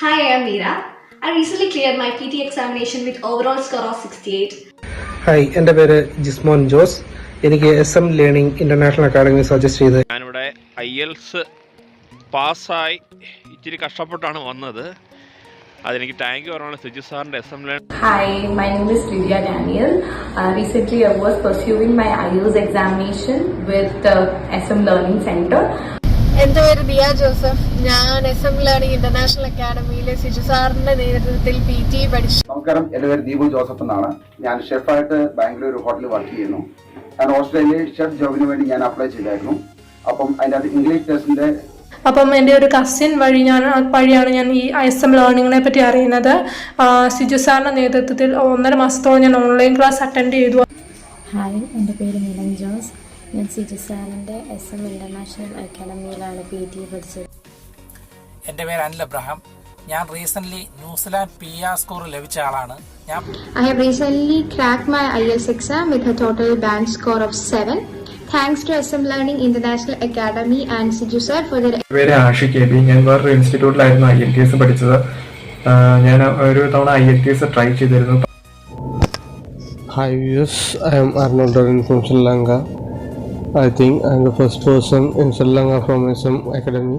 Hi, I am Meera. I recently cleared my PT examination with overall score of 68. Hi, എൻ്റെ പേര് ജിസ്മോൻ ജോസ്. എനിക്ക് SM learning international academy suggest ചെയ്ത് ഞാനിവിടെ IELTS പാസ്സായി ഇച്ചിരി കഷ്ടപ്പെട്ടാണ് വന്നത്. അതെനിക്ക് താങ്ക് യു പറയാനുള്ള സിജു സാറിൻ്റെ SM learning. Hi, my name is Lydia Daniel. Recently I was pursuing my IELTS examination with SM Learning Center. എൻ്റെ പേര് ദിയ ജോസഫ്. ഞാൻ SM ലേണിംഗ് ഇന്റർനാഷണൽ അക്കാഡമിയിലെ സിജു സാറിന്റെ നേതൃത്വത്തിൽ PT പഠിച്ചു. നമസ്കാരം, എൻ്റെ പേര് ദീപു ജോസഫ് എന്നാണ്. ഞാൻ ഷെഫായിട്ട് ബാംഗ്ലൂർ ഹോട്ടലിൽ വർക്ക് ചെയ്യുന്നു. ഞാൻ ഓസ്ട്രേലിയയിൽ ഷെഫ് ജോബിന് വേണ്ടി ഞാൻ അപ്ലൈ ചെയ്തായിരുന്നു. അപ്പം അതിനകത്ത് ഇംഗ്ലീഷ് ടെസ്റ്റിന്റെ എൻ്റെ ഒരു കസിൻ വഴിയാണ് ഞാൻ ഈ SM ലേണിങ്ങിനെ പറ്റി അറിയുന്നത്. സിജു സാറിന്റെ നേതൃത്വത്തിൽ 1.5 മാസത്തോളം ഞാൻ ഓൺലൈൻ ക്ലാസ് അറ്റൻഡ് ചെയ്തു. ഹായ്, എൻ്റെ പേര് മിലൻ ജോസ്. ഞാൻ സിജു സാറിൻ്റെ SM ഇൻ്റർനാഷണൽ അക്കാഡമിയിലാണ് PT പഠിച്ചത്. എൻ്റെ പേര് അനിൽ അബ്രഹാം. ഞാൻ റീസെൻ്റ്ലി ന്യൂസിലാൻഡ് PR സ്കോർ ലഭിച്ച ആളാണ്. I have recently cracked my IELTS exam with a total band score of 7. Thanks to SM Learning International Academy and Siju sir for their. പേര് Ashiq AB. ഞാൻ വേറൊരു ഇൻസ്റ്റിറ്റ്യൂട്ടിലായിരുന്നു IELTS പഠിച്ചത്. ഞാൻ ഒരു തവണ IELTS ട്രൈ ചെയ്തിരുന്നു. Hi viewers, I am Arnold Dorin from Sri Lanka. I think I am the first person in Sri Lanka from SM Academy.